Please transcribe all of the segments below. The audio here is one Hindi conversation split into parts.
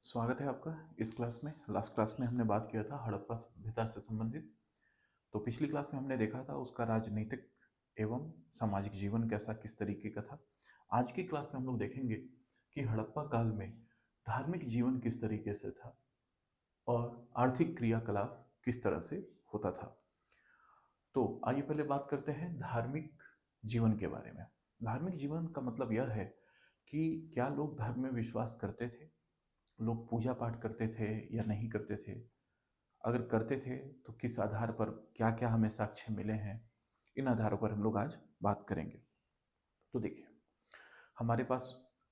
स्वागत है आपका इस क्लास में। लास्ट क्लास में हमने बात किया था हड़प्पा सभ्यता से संबंधित। तो पिछली क्लास में हमने देखा था उसका राजनीतिक एवं सामाजिक जीवन कैसा किस तरीके का था। आज की क्लास में हम लोग देखेंगे कि हड़प्पा काल में धार्मिक जीवन किस तरीके से था और आर्थिक क्रियाकलाप किस तरह से होता था। तो आइए पहले बात करते हैं धार्मिक जीवन के बारे में। धार्मिक जीवन का मतलब यह है कि क्या लोग धर्म में विश्वास करते थे, लोग पूजा पाठ करते थे या नहीं करते थे, अगर करते थे तो किस आधार पर, क्या क्या हमें साक्ष्य मिले हैं, इन आधारों पर हम लोग आज बात करेंगे। तो देखिए, हमारे पास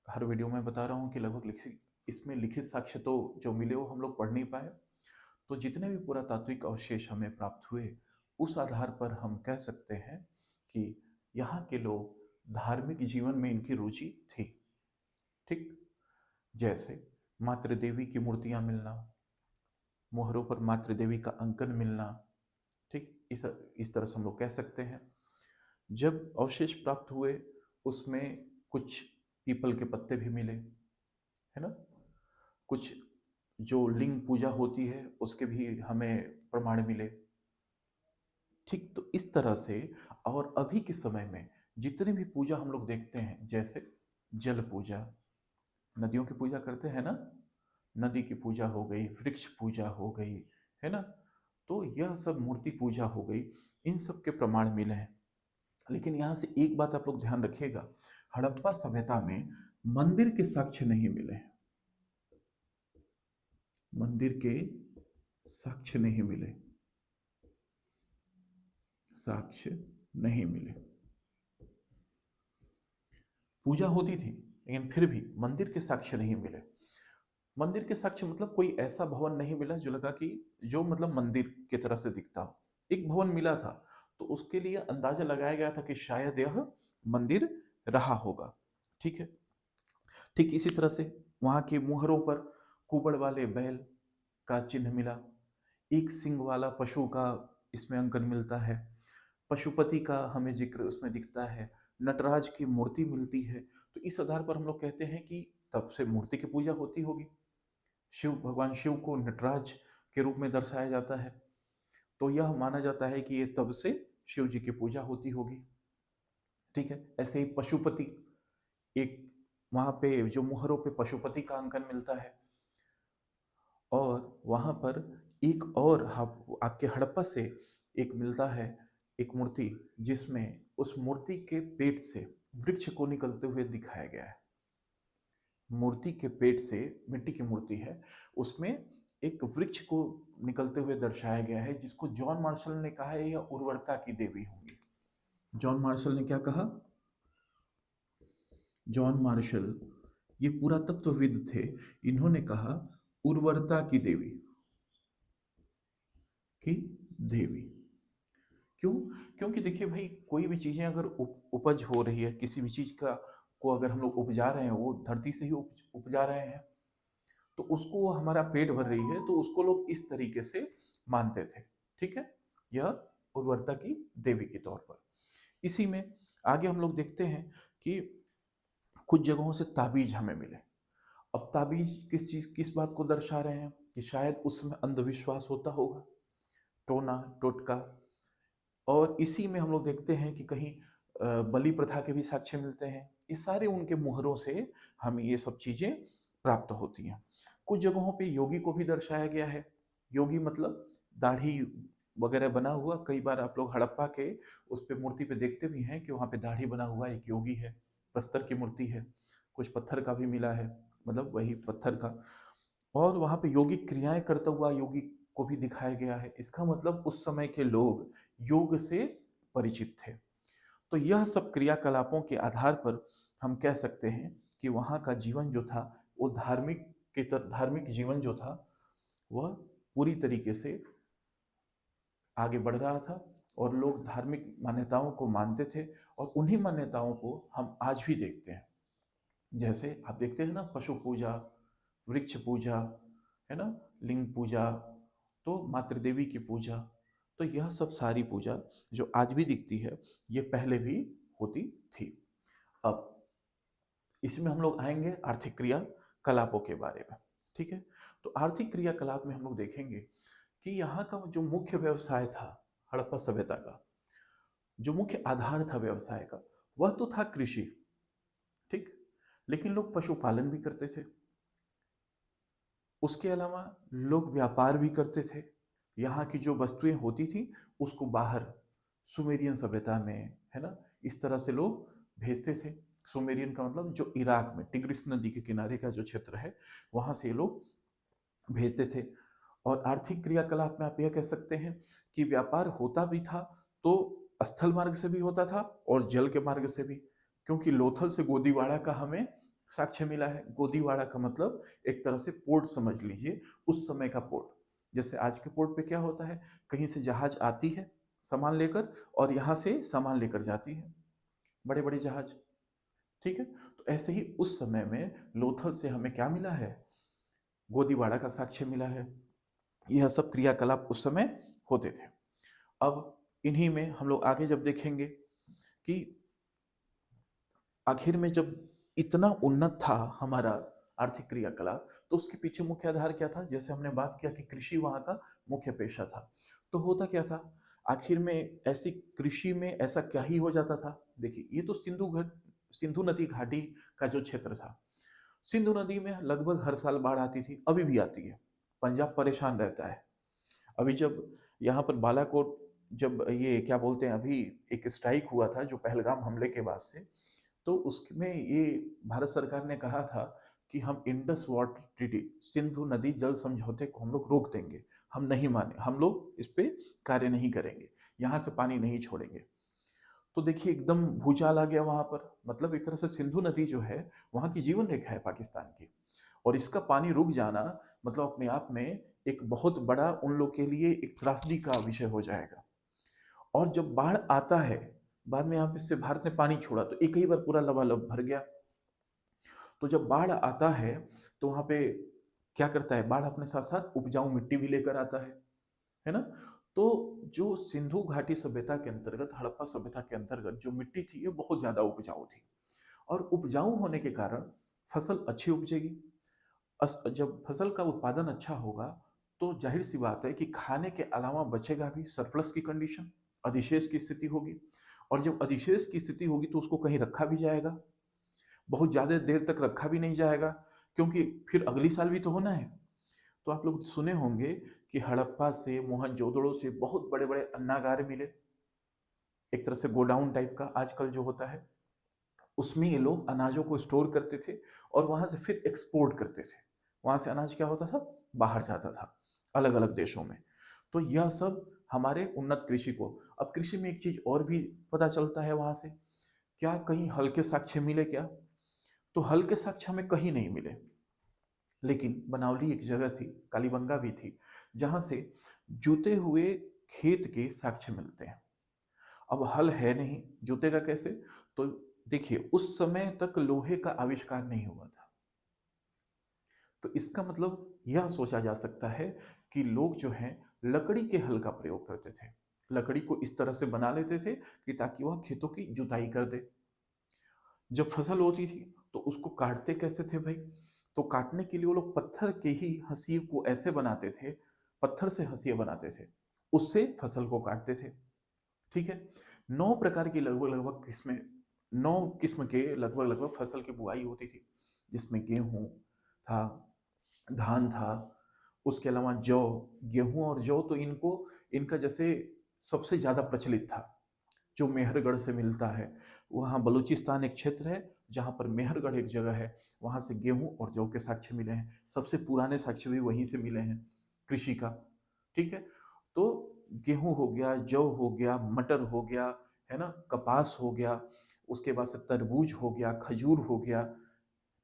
हर वीडियो में बता रहा हूँ कि लगभग लिखित इसमें लिखित साक्ष्य तो जो मिले वो हम लोग पढ़ नहीं पाए। तो जितने भी पुरातात्विक अवशेष हमें प्राप्त हुए उस आधार पर हम कह सकते हैं कि यहाँ के लोग धार्मिक जीवन में इनकी रुचि थी। ठीक, जैसे मातृ देवी की मूर्तियां मिलना, मोहरों पर मातृ देवी का अंकन मिलना। ठीक, इस तरह से हम लोग कह सकते हैं। जब अवशेष प्राप्त हुए उसमें कुछ पीपल के पत्ते भी मिले, है ना। कुछ जो लिंग पूजा होती है उसके भी हमें प्रमाण मिले। ठीक, तो इस तरह से। और अभी के समय में जितनी भी पूजा हम लोग देखते हैं, जैसे जल पूजा, नदियों की पूजा करते हैं ना, नदी की पूजा हो गई, वृक्ष पूजा हो गई, है ना। तो यह सब मूर्ति पूजा हो गई, इन सब के प्रमाण मिले हैं। लेकिन यहाँ से एक बात आप लोग ध्यान रखिएगा, हड़प्पा सभ्यता में मंदिर के साक्ष्य नहीं मिले हैं। मंदिर के साक्ष्य नहीं मिले, साक्ष्य नहीं मिले। पूजा होती थी लेकिन फिर भी मंदिर के साक्ष्य नहीं मिले। मंदिर के साक्ष्य मतलब कोई ऐसा भवन नहीं मिला जो लगा कि जो मतलब मंदिर की तरह से दिखता हो। एक भवन मिला था तो उसके लिए अंदाजा लगाया गया था कि शायद यह मंदिर रहा होगा। ठीक है। ठीक इसी तरह से वहां के मुहरों पर कुबड़ वाले बैल का चिन्ह मिला, एक सिंग वाला पशु का इसमें अंकन मिलता है, पशुपति का हमें जिक्र उसमें दिखता है, नटराज की मूर्ति मिलती है। तो इस आधार पर हम लोग कहते हैं कि तब से मूर्ति की पूजा होती होगी। शिव भगवान शिव को नटराज के रूप में दर्शाया जाता है, तो यह माना जाता है कि ये तब से शिव जी की पूजा होती होगी। ठीक है। ऐसे ही पशुपति, एक वहां पे जो मुहरों पे पशुपति का अंकन मिलता है। और वहां पर एक और आपके हड़प्पा से एक मिलता है, एक मूर्ति जिसमें उस मूर्ति के पेट से वृक्ष को निकलते हुए दिखाया गया है। मूर्ति के पेट से, मिट्टी की मूर्ति है, उसमें एक वृक्ष को निकलते हुए दर्शाया गया है, जिसको जॉन मार्शल ने कहा है यह उर्वरता की देवी होंगी। जॉन मार्शल ने क्या कहा? जॉन मार्शल ये पुरातत्वविद थे, इन्होंने कहा उर्वरता की देवी, की देवी। क्यों? क्योंकि देखिए भाई, कोई भी चीजें अगर उपज हो रही है, किसी भी चीज का को अगर हम लोग उपजा रहे हैं, वो धरती से ही उपजा रहे हैं, तो उसको वो हमारा पेट भर रही है, तो उसको लोग इस तरीके से मानते थे। ठीक है, यह उर्वरता की देवी के तौर पर। इसी में आगे हम लोग देखते हैं कि कुछ जगहों से ताबीज हमें मिले। अब ताबीज किस बात को दर्शा रहे हैं कि शायद उसमें अंधविश्वास होता होगा, टोना टोटका। और इसी में हम लोग देखते हैं कि कहीं बलि प्रथा के भी साक्ष्य मिलते हैं। ये सारे उनके मुहरों से हमें ये सब चीजें प्राप्त होती हैं। कुछ जगहों पे योगी को भी दर्शाया गया है। योगी मतलब दाढ़ी वगैरह बना हुआ। कई बार आप लोग हड़प्पा के उस पे मूर्ति पे देखते भी हैं कि वहाँ पे दाढ़ी बना हुआ एक योगी है, प्रस्तर की मूर्ति है। कुछ पत्थर का भी मिला है, मतलब वही पत्थर का। और वहाँ पे योगिक क्रियाएं करता हुआ योगी को भी दिखाया गया है। इसका मतलब उस समय के लोग योग से परिचित थे। तो यह सब क्रियाकलापों के आधार पर हम कह सकते हैं कि वहाँ का जीवन जो था वो धार्मिक जीवन जो था वह पूरी तरीके से आगे बढ़ रहा था और लोग धार्मिक मान्यताओं को मानते थे। और उन्हीं मान्यताओं को हम आज भी देखते हैं। जैसे आप देखते हैं ना, पशु पूजा, वृक्ष पूजा, है ना, लिंग पूजा, तो मातृ देवी की पूजा। तो यह सब सारी पूजा जो आज भी दिखती है, ये पहले भी होती थी। अब इसमें हम लोग आएंगे आर्थिक क्रिया कलापों के बारे में। ठीक है। तो आर्थिक क्रियाकलाप में हम लोग देखेंगे कि यहाँ का जो मुख्य व्यवसाय था हड़प्पा सभ्यता का, जो मुख्य आधार था व्यवसाय का, वह तो था कृषि। ठीक। लेकिन लोग पशुपालन भी करते थे, उसके अलावा लोग व्यापार भी करते थे। यहाँ की जो वस्तुएं होती थी उसको बाहर सुमेरियन सभ्यता में, है ना, इस तरह से लोग भेजते थे। सुमेरियन का मतलब जो इराक में टिग्रिस नदी के किनारे का जो क्षेत्र है वहां से लोग भेजते थे। और आर्थिक क्रियाकलाप में आप यह कह सकते हैं कि व्यापार होता भी था तो स्थल मार्ग से भी होता था और जल के मार्ग से भी, क्योंकि लोथल से गोदीवाड़ा का हमें साक्ष्य मिला है। गोदीवाड़ा का मतलब एक तरह से पोर्ट समझ लीजिए, उस समय का पोर्ट। जैसे आज के पोर्ट पे क्या होता है, कहीं से जहाज आती है सामान लेकर और यहाँ से सामान लेकर जाती है, बड़े बड़े जहाज। ठीक है। तो ऐसे ही उस समय में लोथल से हमें क्या मिला है, गोदीवाड़ा का साक्ष्य मिला है। यह सब क्रियाकलाप उस समय होते थे। अब इन्हीं में हम लोग आगे जब देखेंगे कि आखिर में जब इतना उन्नत था हमारा आर्थिक क्रियाकलाप, तो उसके पीछे मुख्य आधार क्या था। जैसे हमने बात किया कि कृषि वहां का मुख्य पेशा था, तो होता क्या था आखिर में, ऐसी कृषि में ऐसा क्या ही हो जाता था। देखिए, ये तो सिंधु नदी घाटी का जो क्षेत्र था, सिंधु नदी में लगभग हर साल बाढ़ आती थी, अभी भी आती है। पंजाब परेशान रहता है। अभी जब यहाँ पर बालाकोट, जब ये क्या बोलते हैं, अभी एक स्ट्राइक हुआ था जो पहलगाम हमले के बाद से, तो उसमें ये भारत सरकार ने कहा था कि हम इंडस वाटर ट्रीटी, सिंधु नदी जल समझौते को हम लोग रोक देंगे। हम नहीं माने, हम लोग इस पे कार्य नहीं करेंगे, यहाँ से पानी नहीं छोड़ेंगे। तो देखिए एकदम भूचाल आ गया वहां पर। मतलब एक तरह से सिंधु नदी जो है वहां की जीवन रेखा है पाकिस्तान की, और इसका पानी रुक जाना मतलब अपने आप में एक बहुत बड़ा उन लोग के लिए एक त्रासदी का विषय हो जाएगा। और जब बाढ़ आता है, बाद में यहाँ पे से भारत ने पानी छोड़ा तो एक ही बार पूरा लबालब भर गया। तो जब बाढ़ आता है तो वहां पे क्या करता है, बाढ़ अपने साथ साथ उपजाऊ मिट्टी भी लेकर आता है ना। तो जो सिंधु घाटी सभ्यता के अंतर्गत, हड़प्पा सभ्यता के अंतर्गत जो मिट्टी थी ये बहुत ज्यादा उपजाऊ थी, और उपजाऊ होने के कारण फसल अच्छी उपजेगी। जब फसल का उत्पादन अच्छा होगा तो जाहिर सी बात है कि खाने के अलावा बचेगा भी, सरप्लस की कंडीशन, अधिशेष की स्थिति होगी। और जब अधिशेष की स्थिति होगी तो उसको कहीं रखा भी जाएगा, बहुत ज़्यादा देर तक रखा भी नहीं जाएगा, क्योंकि फिर अगली साल भी तो होना है। तो आप लोग सुने होंगे कि हड़प्पा से, मोहनजोदड़ो से बहुत बड़े बड़े अन्नागार मिले, एक तरह से गोडाउन टाइप का आजकल जो होता है, उसमें ये लोग अनाजों को स्टोर करते थे और वहां से फिर एक्सपोर्ट करते थे। वहां से अनाज क्या होता था, बाहर जाता था अलग अलग देशों में। तो यह सब हमारे उन्नत कृषि को, अब कृषि में एक चीज और भी पता चलता है वहां से, क्या कहीं हल के साक्ष्य मिले क्या, तो हल के साक्ष्य हमें कहीं नहीं मिले। लेकिन बनावली एक जगह थी, कालीबंगा भी थी, जहां से जुते हुए खेत के साक्ष्य मिलते हैं। अब हल है नहीं, जुतेगा कैसे, तो देखिए उस समय तक लोहे का आविष्कार नहीं हुआ था। तो इसका मतलब यह सोचा जा सकता है कि लोग जो हैं लकड़ी के हल का प्रयोग करते थे, लकड़ी को इस तरह से बना लेते थे कि ताकि वह खेतों की जुताई कर दे। जब फसल होती थी तो उसको काटते कैसे थे भाई, तो काटने के लिए वो लोग पत्थर के ही हंसिए को ऐसे बनाते थे, पत्थर से हंसिए बनाते थे, उससे फसल को काटते थे। ठीक है। 9 प्रकार की लगभग लगभग किस्में, 9 किस्म के लगभग लगभग फसल की बुआई होती थी, जिसमें गेहूं था, धान था, उसके अलावा जौ। गेहूं और जौ तो इनको, इनका जैसे सबसे ज्यादा प्रचलित था, जो मेहरगढ़ से मिलता है। वहाँ बलूचिस्तान एक क्षेत्र है जहाँ पर मेहरगढ़ एक जगह है, वहाँ से गेहूं और जौ के साक्ष्य मिले हैं, सबसे पुराने साक्ष्य भी वहीं से मिले हैं कृषि का। ठीक है। तो गेहूं हो गया, जौ हो गया, मटर हो गया, है ना, कपास हो गया, उसके बाद से तरबूज हो गया, खजूर हो गया।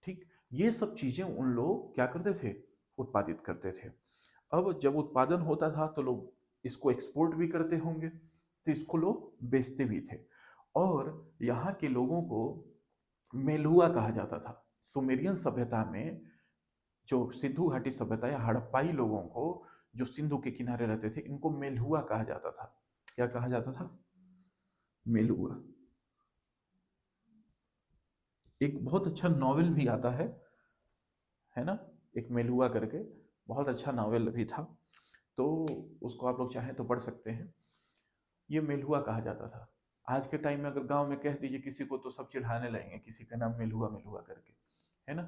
ठीक। ये सब चीजें उन लोग क्या करते थे, उत्पादित करते थे। अब जब उत्पादन होता था तो लोग इसको एक्सपोर्ट भी करते होंगे, तो इसको लोग बेचते भी थे। और यहाँ के लोगों को मेलुआ कहा जाता था। सुमेरियन सभ्यता में जो सिंधु घाटी सभ्यता या हड़प्पाई लोगों को, जो सिंधु के किनारे रहते थे, इनको मेलुआ कहा जाता था। क्या कहा जाता था, मेलुआ। एक बहुत अच्छा नॉवेल भी आता है ना, एक मेलुआ करके, बहुत अच्छा नावल भी था, तो उसको आप लोग चाहें तो पढ़ सकते हैं। ये मेलुआ कहा जाता था। आज के टाइम में अगर गांव में कह दीजिए किसी को तो सब चिढ़ाने लगेंगे, किसी का नाम मेलुआ मेलुआ करके, है ना।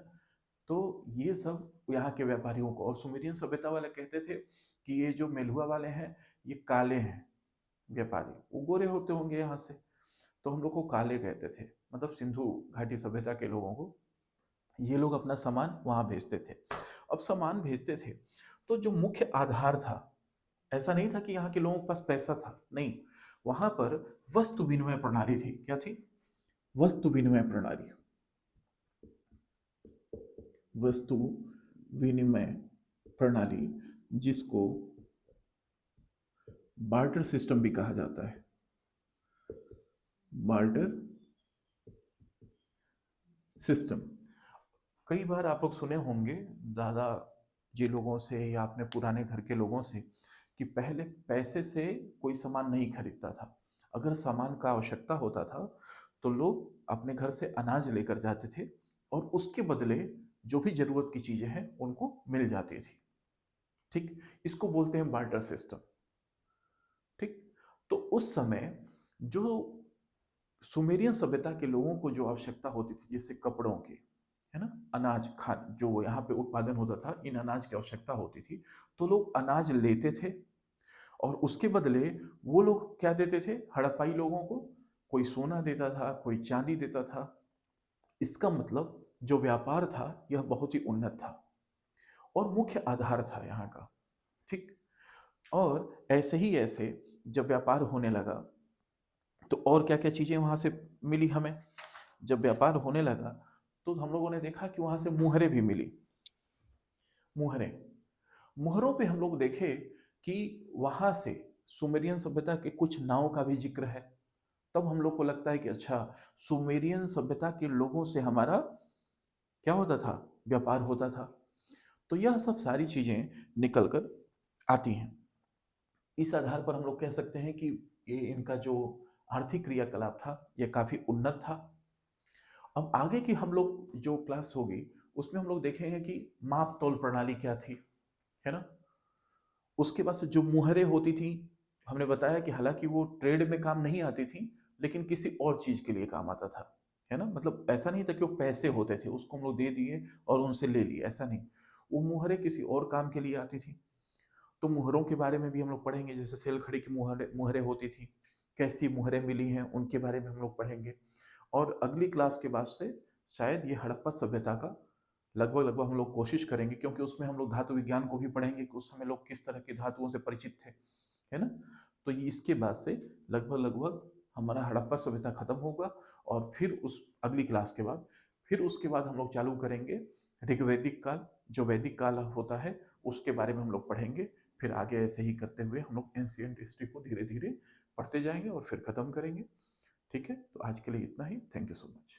तो ये सब यहाँ के व्यापारियों को, और सुमेरियन सभ्यता वाले कहते थे कि ये जो मेलुआ वाले हैं ये काले हैं व्यापारी, वो गोरे होते होंगे यहाँ से, तो हम लोग को काले कहते थे, मतलब सिंधु घाटी सभ्यता के लोगों को। ये लोग अपना सामान वहां भेजते थे। अब सामान भेजते थे तो जो मुख्य आधार था, ऐसा नहीं था कि यहाँ के लोगों के पास पैसा था, नहीं, वहां पर वस्तु विनिमय प्रणाली थी। क्या थी? वस्तु विनिमय प्रणाली। वस्तु विनिमय प्रणाली, जिसको बार्टर सिस्टम भी कहा जाता है। Barter system. कई बार आप लोग सुने होंगे दादा जी लोगों से या अपने पुराने घर के लोगों से कि पहले पैसे से कोई सामान नहीं खरीदता था। अगर सामान का आवश्यकता होता था तो लोग अपने घर से अनाज लेकर जाते थे और उसके बदले जो भी जरूरत की चीजें हैं उनको मिल जाती थी। ठीक, इसको बोलते हैं बार्टर सिस्टम। ठीक, तो उस समय जो सुमेरियन सभ्यता के लोगों को जो आवश्यकता होती थी, जैसे कपड़ों की, है ना, अनाज खान जो यहाँ पे उत्पादन होता था, इन अनाज की आवश्यकता होती थी, तो लोग अनाज लेते थे और उसके बदले वो लोग क्या देते थे हड़प्पाई लोगों को? कोई सोना देता था, कोई चांदी देता था। इसका मतलब जो व्यापार था यह बहुत ही उन्नत था और मुख्य आधार था यहाँ का। ठीक, और ऐसे ही ऐसे जब व्यापार होने लगा तो और क्या क्या चीजें वहां से मिली हमें। जब व्यापार होने लगा तो हम लोगों ने देखा कि वहां से मुहरें भी मिली। मुहरें, मुहरों पे हम लोग देखे कि वहां से सुमेरियन सभ्यता के कुछ नावों का भी जिक्र है। तब हम लोग को लगता है कि अच्छा, सुमेरियन सभ्यता के लोगों से हमारा क्या होता था? व्यापार होता था। तो यह सब सारी चीजें निकल कर आती हैं। इस आधार पर हम लोग कह सकते हैं कि ये इनका जो आर्थिक क्रियाकलाप था यह काफी उन्नत था। अब आगे की हम लोग जो क्लास होगी उसमें हम लोग देखेंगे कि माप तौल प्रणाली क्या थी, है ना। उसके बाद से जो मुहरें होती थी, हमने बताया कि हालांकि वो ट्रेड में काम नहीं आती थी लेकिन किसी और चीज के लिए काम आता था, है ना। मतलब ऐसा नहीं था कि वो पैसे होते थे उसको हम लोग दे दिए और उनसे ले लिए, ऐसा नहीं। वो मुहरें किसी और काम के लिए आती थी। तो मुहरों के बारे में भी हम लोग पढ़ेंगे, जैसे सेल खड़ी की मुहरें मुहरें होती थी, कैसी मुहरें मिली हैं उनके बारे में हम लोग पढ़ेंगे। और अगली क्लास के बाद से शायद ये हड़प्पा सभ्यता का लगभग लगभग हम लोग कोशिश करेंगे, क्योंकि उसमें हम लोग धातु विज्ञान को भी पढ़ेंगे कि उस समय लोग किस तरह की धातुओं से परिचित थे, है ना। तो ये इसके बाद से लगभग लगभग हमारा हड़प्पा सभ्यता खत्म होगा और फिर उस अगली क्लास के बाद फिर उसके बाद हम लोग चालू करेंगे ऋग्वैदिक काल, जो वैदिक काल होता है उसके बारे में हम लोग पढ़ेंगे। फिर आगे ऐसे ही करते हुए हम लोग एंशियंट हिस्ट्री को धीरे धीरे पढ़ते जाएंगे और फिर खत्म करेंगे। ठीक है, तो आज के लिए इतना ही। Thank you so much.